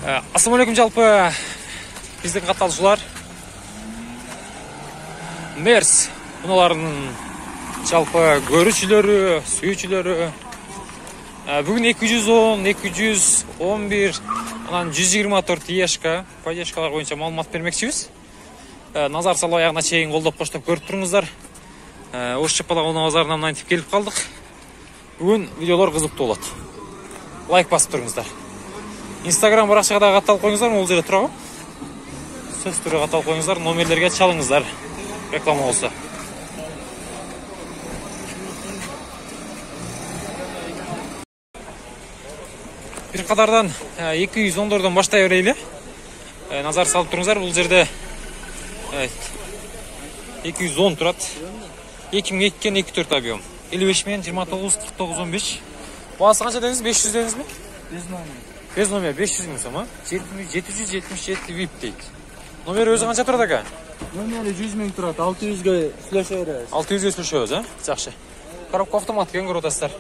Ассалаумалейкум, жалпы биздин катталуучулар. Мерс муналардын жалпы көрүүчүлөрү, сүйүүчүлөрү. Бүгүн 210, 211, анан 124 ешка, поддержкалар боюнча маалымат бермекчибиз. Назар салып аягына чейин колдоп коштоп көрүп туруңуздар. Ош Чапалак базарынан мынантип келип калдык. Бүгүн видеолор кызыктуу болот. Лайк басып туруңуздар. Instagram баракчага да катталып коюңуздар, могул жерде турабы? Сөз түрү катталып коюңуздар, номерлерге чалыңыздар. Реклама болсо. Бир кадардан 210дордон баштай берели. Назар салып туруңуздар, бул жерде 210 турат. 2002 24 объем. 55 мен 29 49 15. Баасы канча дедиңиз? 500 дедиңизби? Без номер 500 миң сом, 777 VIP дейт. Номер өзү канча турат ака? Номери 100 миң турат, 600га сүйлөшө беребиз. 600га сүйлөшөбүз, Жакшы. Коробка автомат экен, көрүп атасыздар.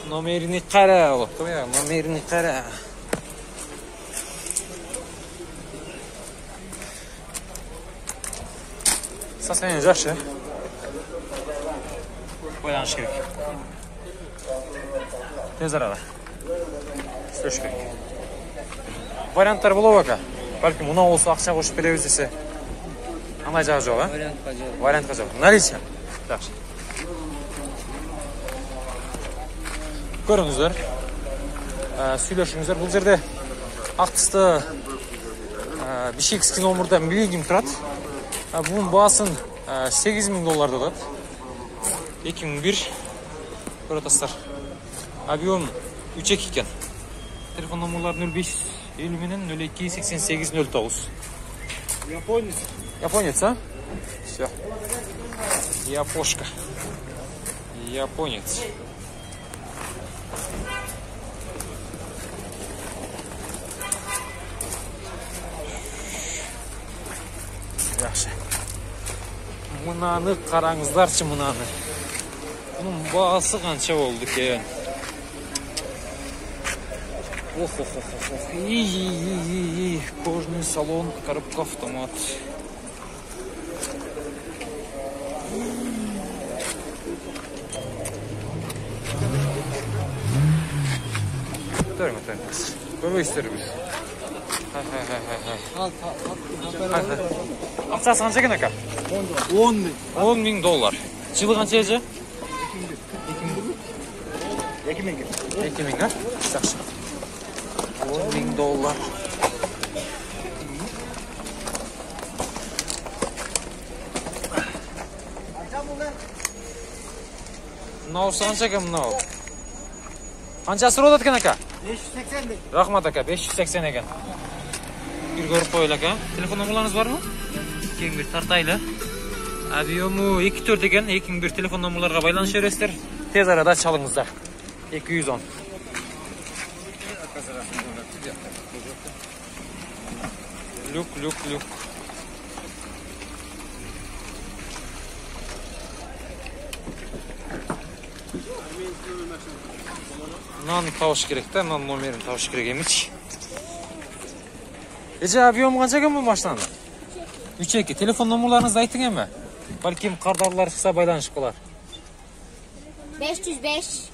Номерини кара, номерини кара. Состояние жакшы. Байланыш керек. Тез арада. Сөйлөш керек. Варианттар болобу ака? Балким мына болсо акча кошуп беребиз десе. Андай жагы жок, Вариантка жок. Вариантка жок. Наличие. Жакшы. Көрүңүздөр. Сүйлөшүңүздөр. Бул жерде актысты Бишкекский номерда Millennium турат. Bunun baaсын $8.000 турат. 2001 көрөтасыздар. Объем 3.2 экен. Телефон номерлары 0550 менен 02 88 09. Японец. Японец, Всё. Япошка. Японец. Жакшы. Мынаны караңыздарчы, мынаны. Bunun baası kança oldu ki? İyi. Кожный салон, коробка автомат. Görme. Görme isterim biz. Акчасы канча экен ака? 10 миң доллар. Жылы канча эже? 2 миң. Жакшы. 10 миң доллар. Мынау канча экен мынау? Канчасы болот экен ака? 580 миң. Рахмат ака, 580 экен. Bir görüp koyul aka. Telefon numaranız var mı? 21 tartaylı. Объему 24 eкен. 21 telefon numaralarına baylanış veresizler. Tez arada çalыңыздар. 210. Люк. Nan табыш керек та, nan номерин табыш керек эмес. Эже объем канча экен бул машинанын? 3.2. Телефон номерларыңызды айтың эми. Балким кардарлар чыкса байланышып калар. 505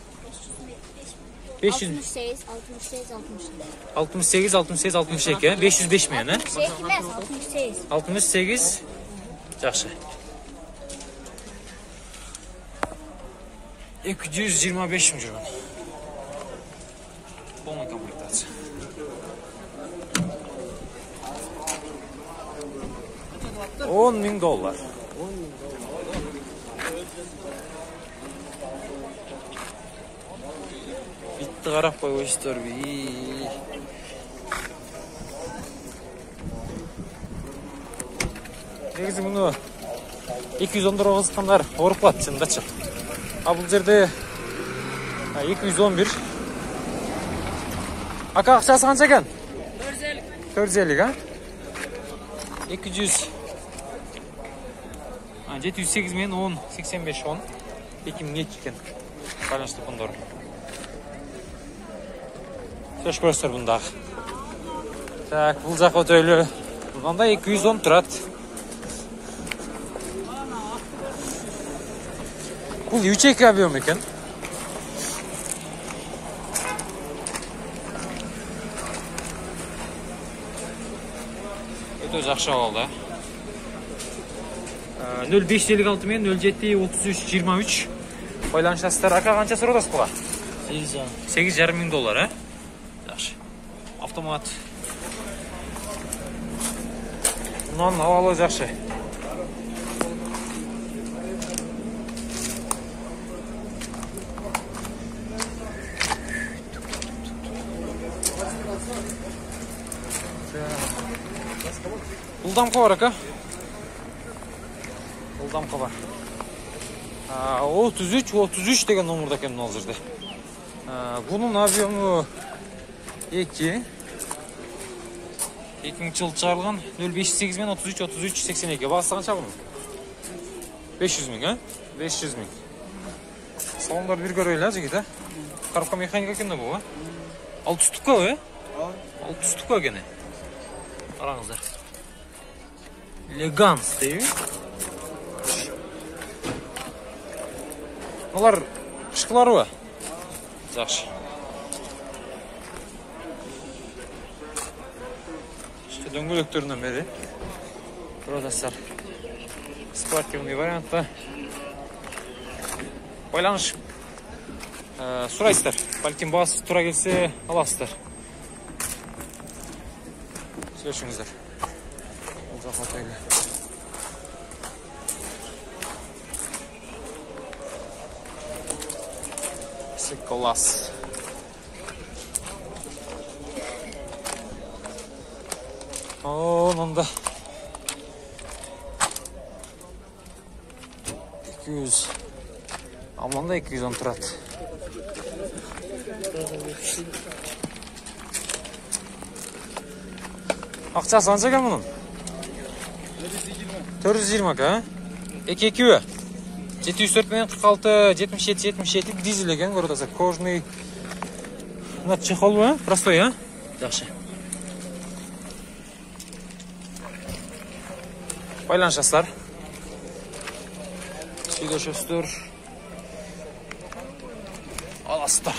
500 68 62 505 менен, Şey emas, 68. 68. Жакшы. 225 миң жүргөн. Полная комплектация. $10 миң. Битти карап койбойсуздар. Негизи муну 210 кызыккандар ооруп калат, чындачы. Бул жерде 211. Ака акчасы канча экен? 450, 200 708 мен 10 85 10 2002 eкен. Байланыш телефондору. Сөз көрсөтөр бундагы. Так, бул жак өтөлү. Мында 210 турат. Бул ючейка объем экен. Өтө жакшы болду. 0556 менен 073323 байланышасыздар. Ака канча суродасыз буга? 8,5 миң доллар, Жакшы. Автомат. Мындан абалы жакшы. Бул дамка бар, ака. Бул дамка бар. 33 деген номерда экен ал жерде. Бунун объему 2. 2000 жыл чыгарылган 058 мен 33 Багасы канча бунун? 500 миң, 500 миң. Салондар бир көрөйлү, жигит, Коробка механика экен да бул, Ал түстүккө, Ал түстүккө экен. Караңыздар. Элеганс дейби. Алар шкаларбы? Жакшы. Дөңгөлөктөрүнөн бери. Продастар. Спортивный вариантта. Байланыш сурайсыздар. Балким баасы туура келсе аласыздар. Сөйлөшүңүздөр. Бул жакка өтөлү. Класс. Мында 200. Мында 210 турат. Акчасы канча экен мунун? 420, 2 704 менен 46 77 дизель экен, көрүп атасыздар. Кожный. Мына чехол, простой, Жакшы. Байланышасыздар. Сүйлөшөсүздөр. Аласыздар.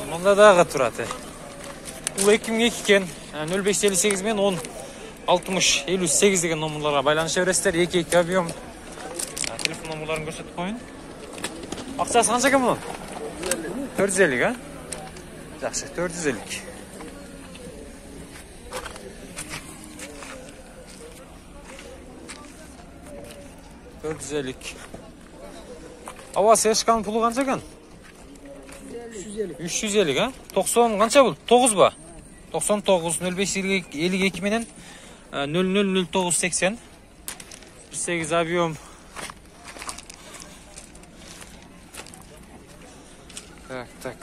Мында дагы турат. Бул 2002 экен. 0558 мен 10 60 58 деген номерларга байланыша бересиздер. 2 объем. Телефон номерларын көрсөтүп коюн. Акчасы канча экен мунун? 450, Жакшы, 450. Ава сешканын пулу канча экен? 350, 90 канча бул? 9 ба? 99 0552 менен 000980. 8 объем. Так.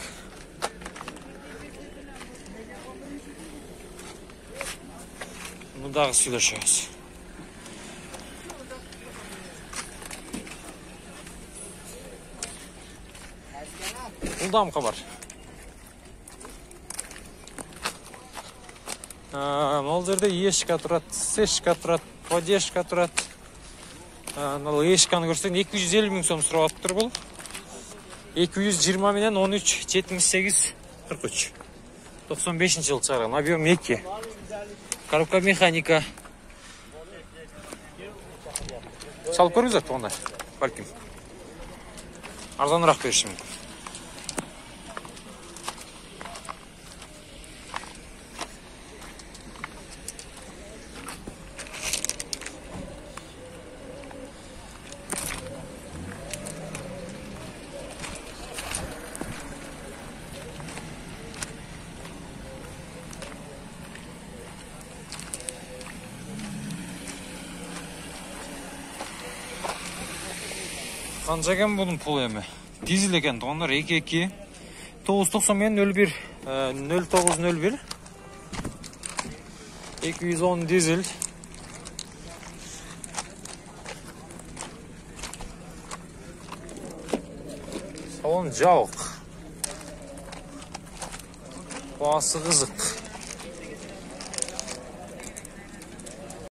Мындагы сүйлөшөбүз. Бул дамка бар. Мал жерде ешка турат, сешка турат, подешка турат. Мына ешканы көрсөң 250 миң сом сурап атыптыр бул. 220 менен 13 78 43. 95 жыл чыгарган, объем 2. Коробка механика. Чалып көрүңүздөр тоғанда, балким. Арзаныраак бериши мүмкүн. Канча экен бунун пулу эми? Дизель экен, тоғандар 22 990 менен 01 0901 210 дизель Салон жабык. Баасы кызык.